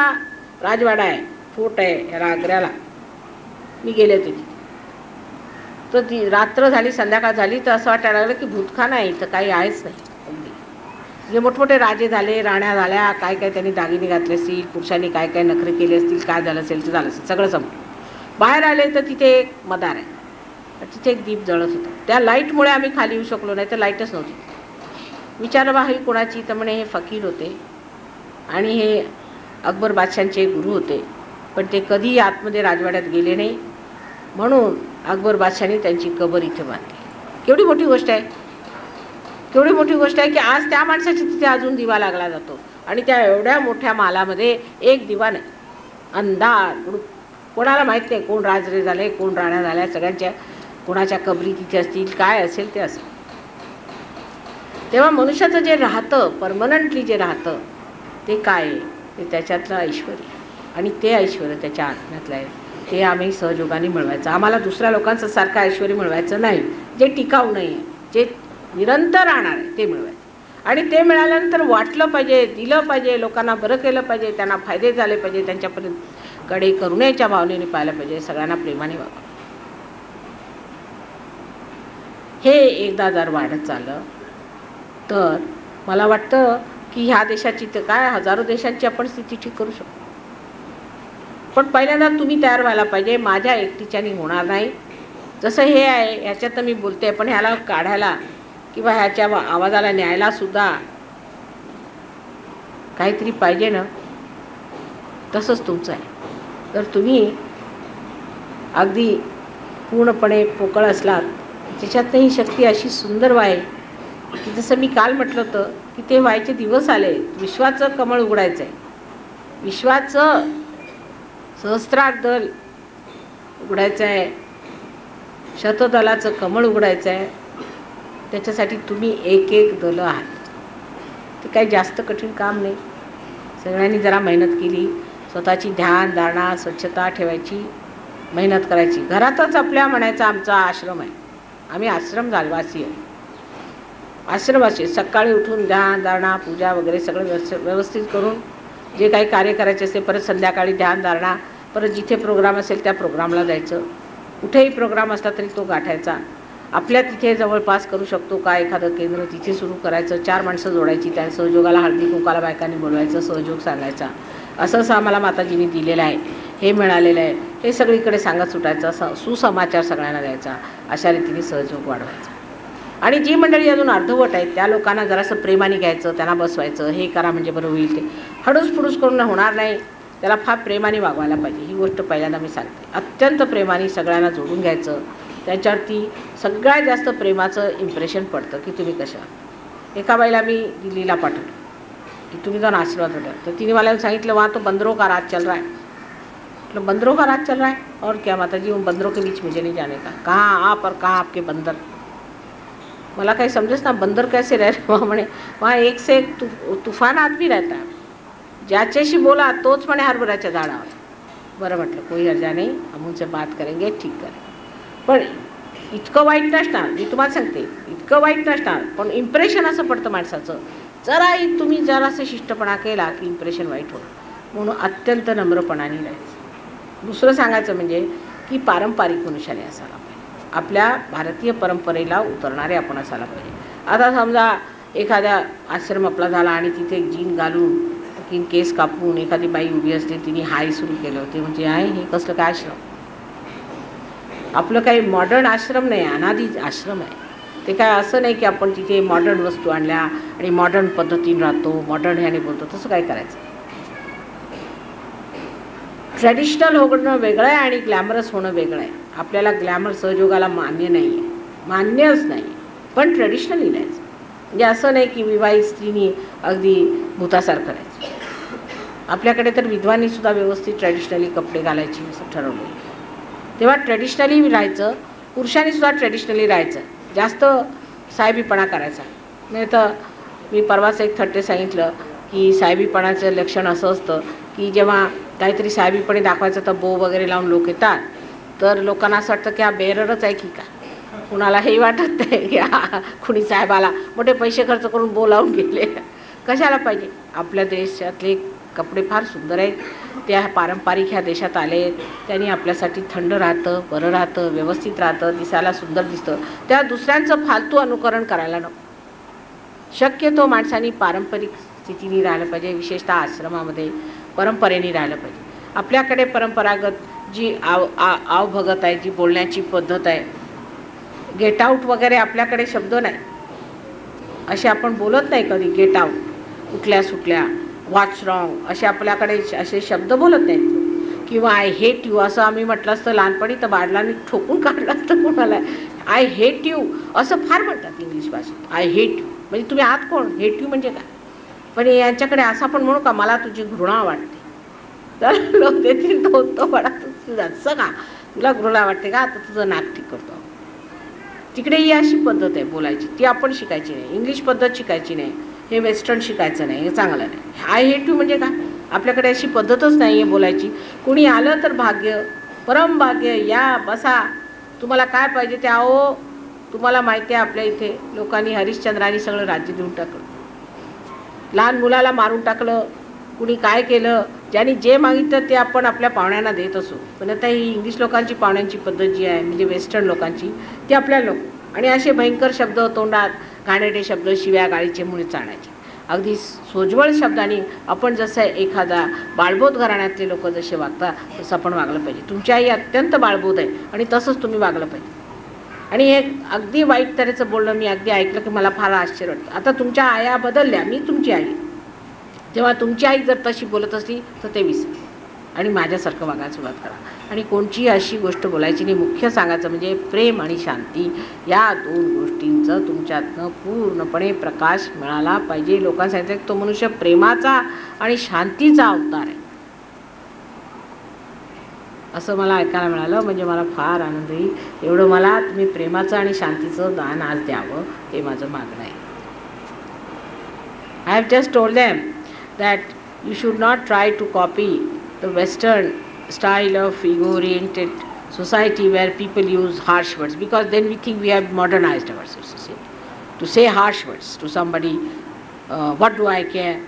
राजवाडा आहे, फोर्ट आहे आग्र्याला. मी गेले होते तिथे. तर ती रात्र झाली, संध्याकाळ झाली तर असं वाटायला लागलं की भूतखाना आहे, इथं काही आहेच नाही. जे मोठमोठे राजे झाले, राण्या झाल्या, काय काय त्यांनी दागिने घातले असतील, पुरुषांनी काय काय नखरे केले असतील, काय झालं असेल ते झालं असेल, सगळं संपलं. बाहेर आले तर तिथे एक मदार आहे, तिथे एक दीप जळत होता. त्या लाईटमुळे आम्ही खाली येऊ शकलो नाही, तर लाईटच नव्हती. विचारलं बा ही कोणाची, तर म्हणे हे फकीर होते आणि हे अकबर बादशांचे गुरु होते, पण ते कधी आतमध्ये राजवाड्यात गेले नाही, म्हणून अकबर बादशांनी त्यांची कबर इथे बांधली. केवढी मोठी गोष्ट आहे, केवढी मोठी गोष्ट आहे की आज त्या माणसाची तिथे अजून दिवा लागला जातो. आणि त्या एवढ्या मोठ्या मालामध्ये एक दिवा नाही, अंधार. कोणाला माहीत नाही कोण राजरे झाले, कोण राण्या झाल्या, सगळ्यांच्या कोणाच्या कबरी तिथे असतील, काय असेल ते असेल. तेव्हा मनुष्याचं जे राहतं, परमनंटली जे राहतं ते काय आहे, ते त्याच्यातलं ऐश्वर. आणि ते ऐश्वर त्याच्या आत्म्यातलं आहे. ते आम्ही सहयोगाने मिळवायचं. आम्हाला दुसऱ्या लोकांचं सारखं ऐश्वर मिळवायचं नाही, जे टिकाऊ नाही आहे, जे निरंतर राहणार आहे ते मिळवायचं. आणि ते मिळाल्यानंतर वाटलं पाहिजे, दिलं पाहिजे, लोकांना बरं केलं पाहिजे, त्यांना फायदे झाले पाहिजे, त्यांच्यापर्यंत कडे करुणेच्या भावनेने पाहिलं पाहिजे, सगळ्यांना प्रेमाने वागवलं. हे एकदा जर वाढत चाललं तर मला वाटतं की ह्या देशाची तर काय हजारो देशांची आपण स्थिती ठीक करू शकतो. पण पहिल्यांदा तुम्ही तयार व्हायला पाहिजे. माझ्या एकटीच्यानी होणार नाही. जसं हे आहे ह्याच्यात मी बोलते, पण ह्याला काढायला किंवा ह्याच्या आवाजाला न्यायला सुद्धा काहीतरी पाहिजे ना. तसंच तुमचं आहे. तर तुम्ही अगदी पूर्णपणे पोकळ असलात, त्याच्यातनं ही शक्ती अशी सुंदर वाहे की जसं मी काल म्हटलं होतं की ते व्हायचे दिवस आले. विश्वाचं कमळ उघडायचं आहे. विश्वाचं सहस्रार दल उघडायचं आहे. शतदलाचं कमळ उघडायचं आहे. त्याच्यासाठी तुम्ही एक एक दलं आहात. ते काही जास्त कठीण काम नाही. सगळ्यांनी जरा मेहनत केली, स्वतःची ध्यान धारणा स्वच्छता ठेवायची, मेहनत करायची. घरातच आपल्या म्हणायचा आमचा आश्रम आहे. आम्ही आश्रम वासी आहे. आश्रमवासी सकाळी उठून ध्यान धारणा पूजा वगैरे सगळं व्यवस्थित करून जे काही कार्य करायचे असते, परत संध्याकाळी ध्यान धारणा, परत जिथे प्रोग्राम असेल त्या प्रोग्रामला जायचं. कुठेही प्रोग्राम असला तरी तो गाठायचा. आपल्या तिथे जवळपास करू शकतो का एखादं केंद्र तिथे सुरू करायचं. 4 माणसं जोडायची. त्या सहयोगाला हळदी कुंकाला बायकांनी बोलवायचं, सहयोग सांगायचा. असं आम्हाला माताजींनी दिलेलं आहे, हे मिळालेलं आहे, हे सगळीकडे सांगत सुटायचं. सुसमाचार सगळ्यांना द्यायचा. अशा रीतीने सहयोग वाढवायचा. आणि जी मंडळी अजून अर्धवट आहेत त्या लोकांना जरासं प्रेमाने घ्यायचं, त्यांना बसवायचं. हे करा म्हणजे बरं होईल. ते हडूस फुडूस करून होणार नाही. त्याला फार प्रेमाने वागवायला पाहिजे. ही गोष्ट पहिल्यांदा मी सांगते. अत्यंत प्रेमाने सगळ्यांना जोडून घ्यायचं. त्यांच्यावरती सगळ्यात जास्त प्रेमाचं इम्प्रेशन पडतं की तुम्ही कशा. एका बाईला मी दिल्लीला पाठवलं की तुम्ही जाऊन आशीर्वाद होता. तर तिने मला सांगितलं वहाँ तो बंदरों का राज चल रहा है. मतलब बंदरों का राज चल रहा है और क्या माताजी, उन बंदरों के बीच मुझे नहीं जाने का. कहाँ आप और कहाँ आपके बंदर. मला काही समजेच ना. बंदर कैसे रह रहे वहाँ. म्हणे वहाँ एक से एक तूफान आदमी रहता है. ज्याच्याशी बोला तोच म्हणे हरभऱ्याच्या झाडावर. बरं म्हटलं कोई हर्जा नाही, हम उनसे बात करेंगे, ठीक करें. पण इतकं वाईट नसणार. मी तुम्हाला सांगते इतकं वाईट नसणार. पण इम्प्रेशन असं पडतं माणसाचं. जराही तुम्ही जरासं शिष्टपणा केला की इम्प्रेशन वाईट होतं. म्हणून अत्यंत नम्रपणाने राहायचं. दुसरं सांगायचं म्हणजे की पारंपरिक मनुष्याने असायला पाहिजे. आपल्या भारतीय परंपरेला उतरणारे आपण असायला पाहिजे. आता समजा एखाद्या आश्रम आपला झाला आणि तिथे जीन घालून की केस कापून एखादी बाई उभी असते, तिने हाय सुरू केलं होते म्हणजे आहे हे कसलं काय आश्रम. आपलं काही मॉडर्न आश्रम नाही, अनादी आश्रम आहे. ते काय असं नाही की आपण तिथे मॉडर्न वस्तू आणल्या आणि मॉडर्न पद्धतीने राहतो, मॉडर्न ह्याने बोलतो. तसं काय करायचं. ट्रॅडिशनल होणं वेगळं आहे आणि ग्लॅमरस होणं वेगळं आहे. आपल्याला ग्लॅमर सहयोगाला मान्य नाही आहे, मान्यच नाही. पण ट्रेडिशनली राहायचं. म्हणजे असं नाही की विवाहित स्त्रीनी अगदी भूतासारखं राहायचं. आपल्याकडे तर विद्वांनीसुद्धा व्यवस्थित ट्रॅडिशनली कपडे घालायची असं ठरवलं. तेव्हा ट्रॅडिशनली राहायचं. पुरुषांनीसुद्धा ट्रॅडिशनली राहायचं. जास्त साहेबीपणा करायचा नाही. तर मी परवाच एक थट्टे सांगितलं की साहेबीपणाचं लक्षण असं असतं की जेव्हा काहीतरी साहेबीपणे दाखवायचं तर बो वगैरे लावून लोक येतात, तर लोकांना असं वाटतं की हा बेररच आहे की का. कुणाला हे वाटत नाही की हा कुणी साहेबाला मोठे पैसे खर्च करून बो लावून गेले. कशाला पाहिजे. आपल्या देशातले कपडे फार सुंदर आहेत. त्या पारंपरिक ह्या देशात आले. त्यांनी आपल्यासाठी थंड राहतं, बरं राहतं, व्यवस्थित राहतं, दिसायला सुंदर दिसतं. त्या दुसऱ्यांचं फालतू अनुकरण करायला नको. शक्यतो माणसांनी पारंपरिक स्थितीने राहिलं पाहिजे. विशेषतः आश्रमामध्ये परंपरेने राहिलं पाहिजे. आपल्याकडे परंपरागत जी आवभगत आहे, जी बोलण्याची पद्धत आहे, गेट आऊट वगैरे आपल्याकडे शब्द नाही. असे आपण बोलत नाही कधी. गेट आऊट, उठल्या सुटल्या, वॉच रॉंग असे आपल्याकडे असे शब्द बोलत नाहीत. किंवा आय हेट यू असं आम्ही म्हटलं असतं लहानपणी तर बाडलांनी ठोकून काढलं असतं कोणाला. आय हेट यू असं फार म्हणतात इंग्लिश भाषेत. आय हेट यू म्हणजे तुम्ही आहात कोण. हेट यू म्हणजे काय. पण यांच्याकडे असं पण म्हणू का मला तुझी घृणा वाटते. तर लोक देतील तो बडा तुझं असं का, तुला घृणा वाटते का, आता तुझं नाक ठीक करतो. तिकडे ही अशी पद्धत आहे बोलायची. ती आपण शिकायची नाही. इंग्लिश पद्धत शिकायची नाही. हे वेस्टर्न शिकायचं नाही. हे चांगलं नाही. आय हेट यू म्हणजे काय. आपल्याकडे अशी पद्धतच नाही आहे बोलायची. कुणी आलं तर भाग्य, परम भाग्य, या बसा, तुम्हाला काय पाहिजे ते आओ. तुम्हाला माहिती आहे आपल्या इथे लोकांनी हरिश्चंद्रांनी सगळं राज्य देऊन टाकलं. लहान मुलाला मारून टाकलं. कुणी काय केलं. ज्यांनी जे मागितलं ते आपण आपल्या पाहुण्यांना देत असू. पण आता ही इंग्लिश लोकांची पाहुण्यांची पद्धत जी आहे म्हणजे वेस्टर्न लोकांची ती आपल्या लोक. आणि असे भयंकर शब्द तोंडात, घाणेरडे शब्द, शिव्या गाळीचे मुळे चाणायचे. अगदी सोज्वळ शब्दांनी आपण जसं एखादा बाळबोध घराण्यातले लोक जसे वागतात तसं आपण वागलं पाहिजे. तुमची आई अत्यंत बाळबोध आहे आणि तसंच तुम्ही वागलं पाहिजे. आणि हे अगदी वाईट तऱ्हेचं बोलणं मी अगदी ऐकलं की मला फार आश्चर्य वाटतं. आता तुमच्या आया बदलल्या, मी तुमची आई. तेव्हा तुमची आई जर तशी बोलत असली तर ते विसर. आणि माझ्यासारखं वागायला सुरुवात करा. आणि कोणची अशी गोष्ट बोलायची नाही. मुख्य सांगायचं म्हणजे प्रेम आणि शांती या दोन गोष्टींचं तुमच्यातनं पूर्णपणे प्रकाश मिळाला पाहिजे. लोकांना सांगितलं की तो मनुष्य प्रेमाचा आणि शांतीचा अवतार आहे असं मला ऐकायला मिळालं. म्हणजे मला फार आनंद होईल. एवढं मला तुम्ही प्रेमाचं आणि शांतीचं दान आज द्यावं हे माझं मागणं आहे. I have just told them that you should not try to copy the Western style of ego-oriented society where people use harsh words, because then we think we have modernized ourselves. You see, to say harsh words to somebody, what do I care?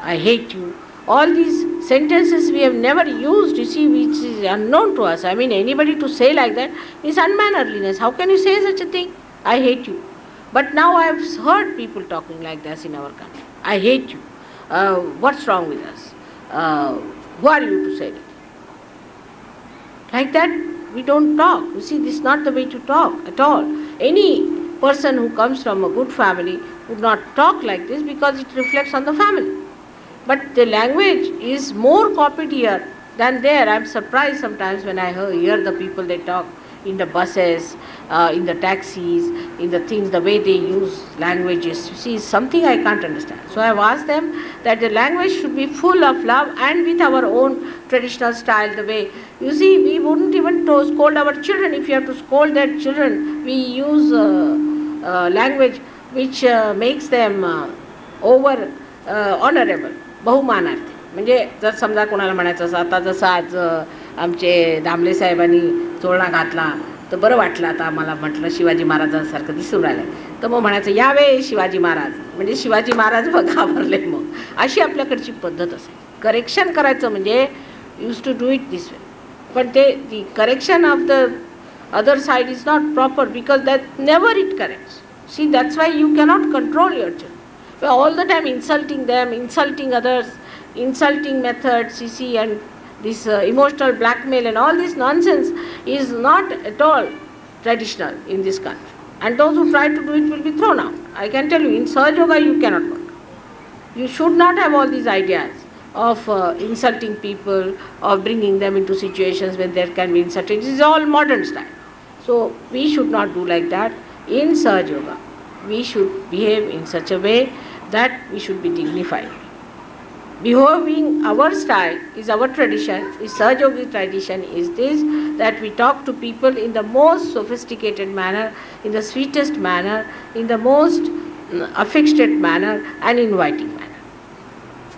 I hate you. All these sentences we have never used, you see, which is unknown to us. I mean, anybody to say like that is unmannerliness. How can you say such a thing? I hate you. But now I have heard people talking like this in our country. I hate you. What's wrong with us? Who are you to say it? Like that, we don't talk. You see, this is not the way to talk at all. Any person who comes from a good family would not talk like this because it reflects on the family. But the language is more copied here than there. I am surprised sometimes when I hear the people, they talk in the buses, in the taxis, in the things, the way they use languages. You see, something I can't understand. So I have asked them that the language should be full of love and with our own traditional style. The way, you see, we wouldn't even scold our children. If you have to scold their children, we use language which makes them over honorable, बहुमानार्थी. म्हणजे जर समजा कोणाला म्हणायचं असं, आता जसं आज आमचे दामले साहेबांनी चोळणा घातला तर बरं वाटलं, आता मला म्हटलं शिवाजी महाराजांसारखं दिसून राहिलं, तर मग म्हणायचं यावे शिवाजी महाराज, म्हणजे शिवाजी महाराज घाबरले. मग अशी आपल्याकडची पद्धत असेल. करेक्शन करायचं म्हणजे use to do it this way, पण ते the correction of the other side is not proper because that never it corrects. See, that's why you cannot control your children. All the time insulting them, insulting others, insulting methods, you see, and this emotional blackmail and all this nonsense is not at all traditional in this country. And those who try to do it will be thrown out. I can tell you, in Sahaja Yoga you cannot work. You should not have all these ideas of insulting people, of bringing them into situations when there can be insulting. This is all modern style. So we should not do like that. In Sahaja Yoga, we should behave in such a way that we should be dignified. Behaving our style is our tradition, is Sahaja Yogic tradition is this, that we talk to people in the most sophisticated manner, in the sweetest manner, in the most affectionate manner and inviting manner.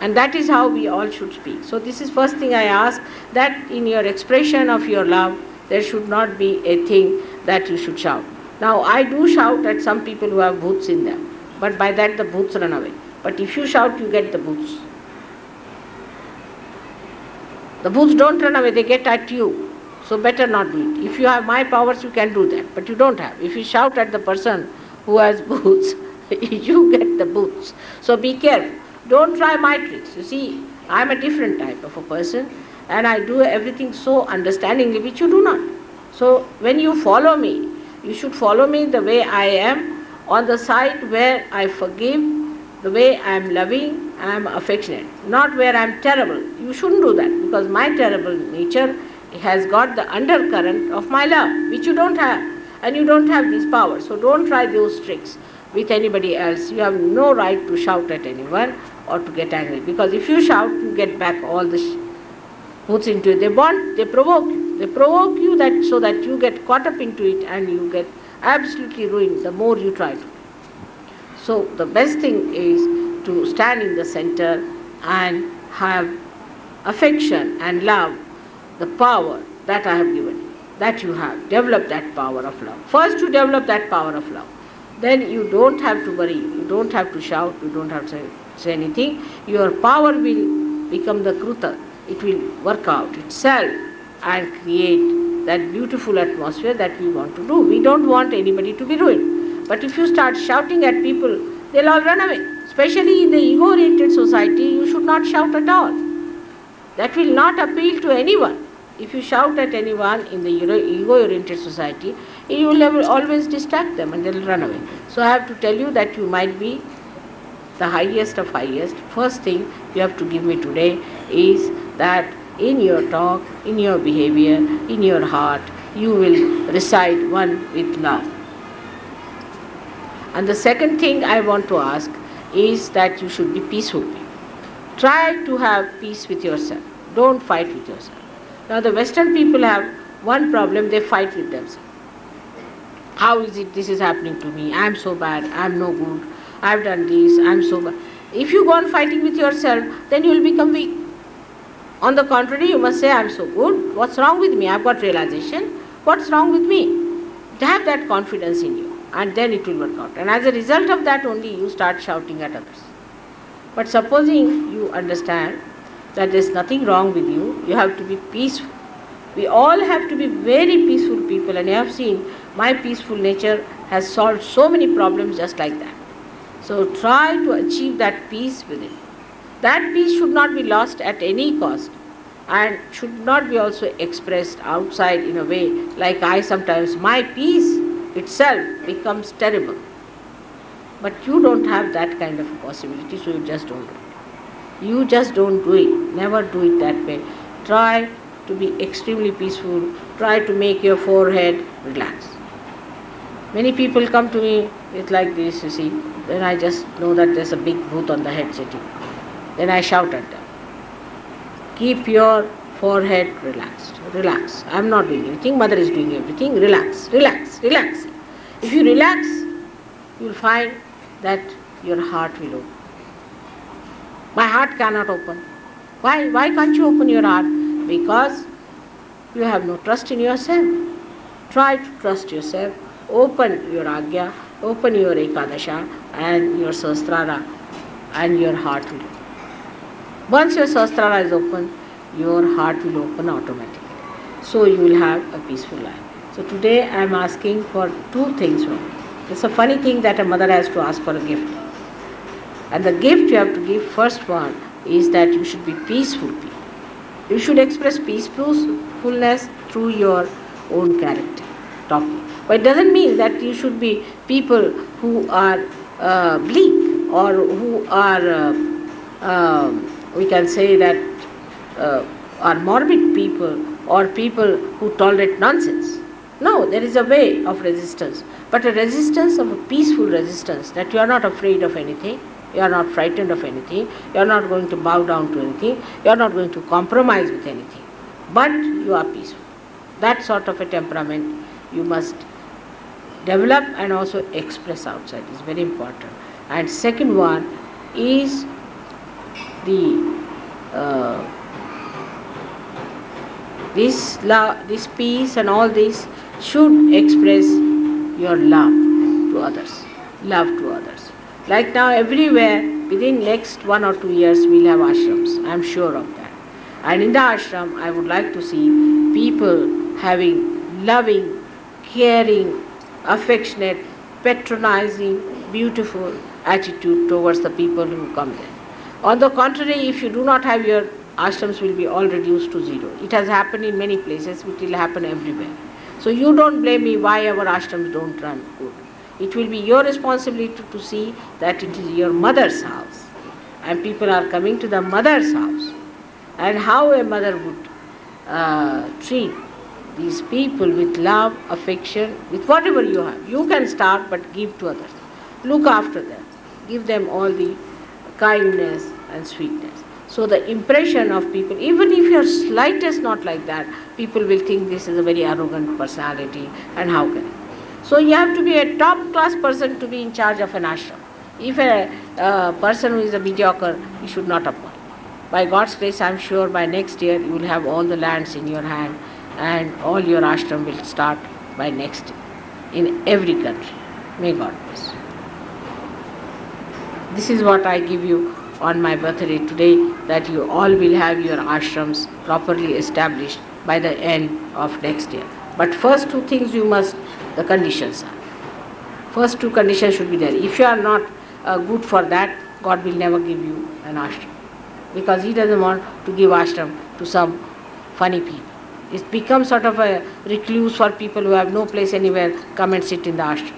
And that is how we all should speak. So this is first thing I ask, that in your expression of your love, there should not be a thing that you should shout. Now I do shout at some people who have bhoots in them, but by that the bhoots run away. But if you shout, you get the bhoots. The bhoots don't run away, they get at you. So better not do it. If you have my powers, you can do that, but you don't have. If you shout at the person who has bhoots, you get the bhoots. So be careful. Don't try my tricks. You see, I am a different type of a person and I do everything so understandingly, which you do not. So when you follow me, you should follow me the way I am, on the side where I forgive, the way I am loving, I am affectionate, not where I am terrible. You shouldn't do that, because my terrible nature has got the undercurrent of my love, which you don't have, and you don't have these powers. So don't try those tricks with anybody else. You have no right to shout at anyone or to get angry, because if you shout, you get back all the puts into it. They provoke you. They provoke you that so that you get caught up into it and you get absolutely ruined the more you try to. So the best thing is to stand in the center and have affection and love, the power that I have given you, that you have. Develop that power of love. First you develop that power of love. Then you don't have to worry, you don't have to shout, you don't have to say anything. Your power will become the kruta. It will work out itself and create that beautiful atmosphere that we want to do. We don't want anybody to be ruined. But if you start shouting at people, they'll all run away. Especially in the ego-oriented society, you should not shout at all. That will not appeal to anyone. If you shout at anyone in the ego-oriented society, you will always distract them and they'll run away. So I have to tell you that you might be the highest of highest. First thing you have to give me today is that in your talk, in your behavior, in your heart, you will reside one with love. And the second thing I want to ask is that you should be peaceful people. Try to have peace with yourself. Don't fight with yourself. Now the Western people have one problem, they fight with themselves. How is it this is happening to me? I am so bad, I am no good, I have done this, I am so bad. If you go on fighting with yourself, then you will become weak. On the contrary, you must say, I am so good, what's wrong with me? I have got realization, what's wrong with me? Have that confidence in you, and then it will work out. And as a result of that only, you start shouting at others. But supposing you understand that there is nothing wrong with you, you have to be peaceful. We all have to be very peaceful people, and you have seen my peaceful nature has solved so many problems just like that. So try to achieve that peace within. That peace should not be lost at any cost, and should not be also expressed outside in a way like I sometimes, my peace itself becomes terrible. But you don't have that kind of possibility, so you just don't do it. You just don't do it. Never do it that way. Try to be extremely peaceful. Try to make your forehead relax. Many people come to me, it's like this, you see. Then I just know that there's a big bhoot on the head sitting. Then I shout at them. Keep your forehead relaxed. Relax. I'm not doing anything. Mother is doing everything. Relax. Relax. Relax. If you relax, you will find that your heart will open. My heart cannot open. Why? Why can't you open your heart? Because you have no trust in yourself. Try to trust yourself. Open your Agya, open your Ekadasha and your Sahasrara, and your heart will open. Once your Sahasrara is open, your heart will open automatically. So you will have a peaceful life. So today I am asking for two things from you. It's a funny thing that a mother has to ask for a gift. And the gift you have to give, first one, is that you should be peaceful people. You should express peacefulness through your own character, talking. But it doesn't mean that you should be people who are bleak or who are, we can say that, are morbid people or people who tolerate nonsense. No, there is a way of resistance, but a resistance of a peaceful resistance, that you are not afraid of anything, you are not frightened of anything, you are not going to bow down to anything, you are not going to compromise with anything, but you are peaceful. That sort of a temperament you must develop and also express outside is very important. And second one is this love, this peace and all this should express your love to others. Love to others. Like now everywhere, within next 1 or 2 years we will have ashrams. I am sure of that. And in the ashram I would like to see people having loving, caring, affectionate, patronizing, beautiful attitude towards the people who come there. On the contrary, if you do not have, your ashrams will be all reduced to zero. It has happened in many places, it will happen everywhere. So you don't blame me why our ashrams don't run good. It will be your responsibility to see that it is your mother's house, and people are coming to the mother's house, and how a mother would treat these people with love, affection, with whatever you have. You can start, but give to others. Look after them. Give them all the kindness and sweetness. So the impression of people, even if your slightest not like that, people will think this is a very arrogant personality, and how can it? So you have to be a top class person to be in charge of an ashram. If a person who is a mediocre, you should not appoint. By God's grace, I am sure by next year you will have all the lands in your hand, and all your ashram will start by next year in every country. May God bless you. This is what I give you on my birthday today, that you all will have your ashrams properly established by the end of next year. But first two things you must, the conditions are. First two conditions should be there. If you are not good for that, God will never give you an ashram, because He doesn't want to give ashram to some funny people. It becomes sort of a recluse for people who have no place anywhere, come and sit in the ashram.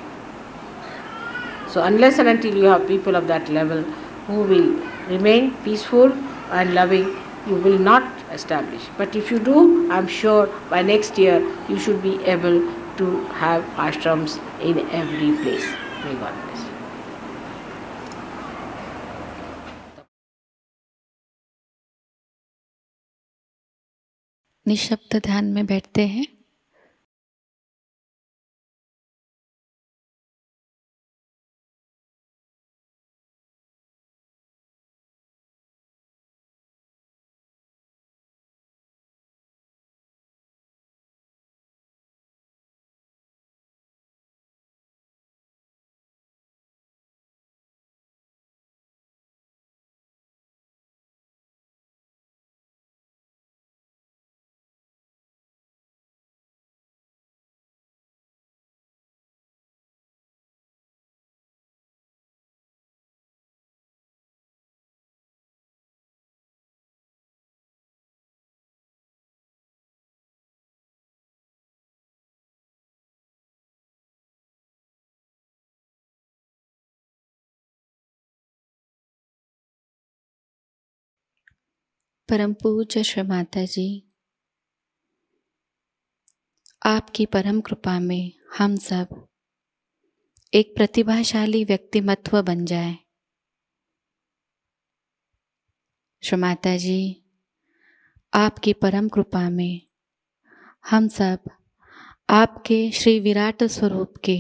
So unless and until you have people of that level who will remain peaceful and loving, you will not establish. But if you do, I'm sure by next year you should be able to have ashrams in every place. May God bless you. निशब्द ध्यान में बैठते हैं। परम पूज्य श्री माता जी, आपकी परम कृपा में हम सब एक प्रतिभाशाली व्यक्तिमत्व बन जाए। श्री माता जी, आपकी परम कृपा में हम सब आपके श्री विराट स्वरूप के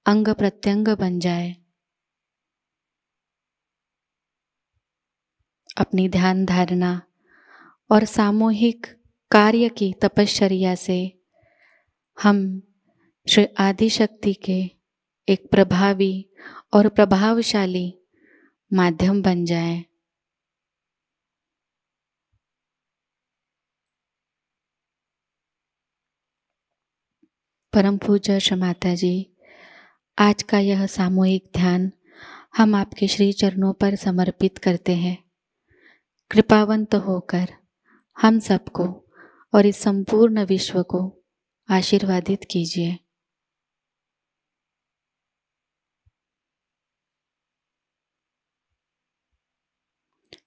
अंग प्रत्यंग बन जाए। अपनी ध्यान धारणा और सामूहिक कार्य की तपश्चर्या से हम श्री आदिशक्ति के एक प्रभावी और प्रभावशाली माध्यम बन जाएं। परम पूज्य श्री माता जी, आज का यह सामूहिक ध्यान हम आपके श्री चरणों पर समर्पित करते हैं। कृपावंत होकर हम सबको और इस संपूर्ण विश्व को आशीर्वादित कीजिए।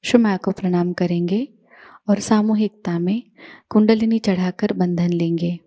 श्री मां को प्रणाम करेंगे और सामूहिकता में कुंडलिनी चढ़ाकर बंधन लेंगे।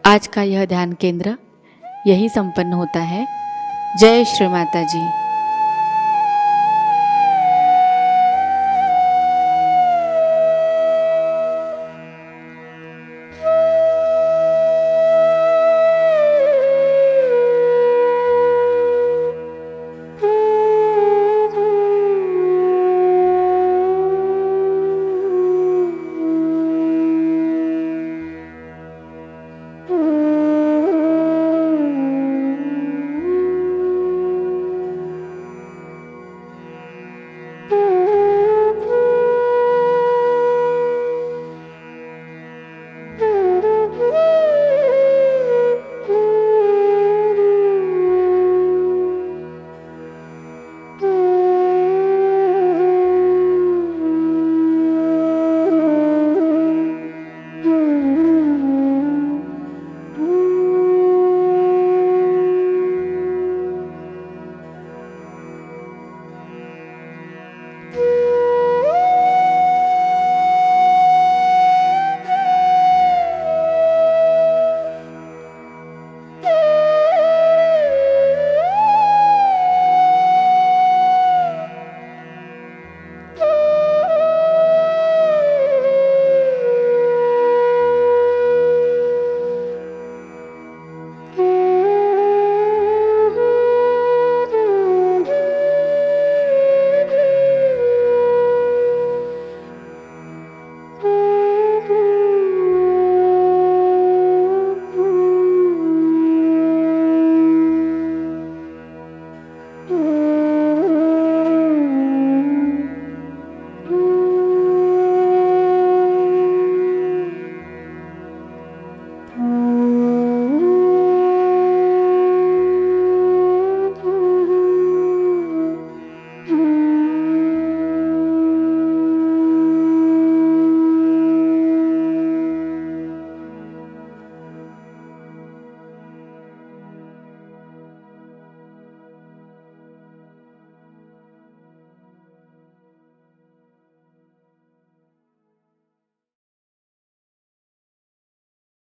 आज का यह ध्यान केंद्र यही संपन्न होता है। जय श्री माता जी।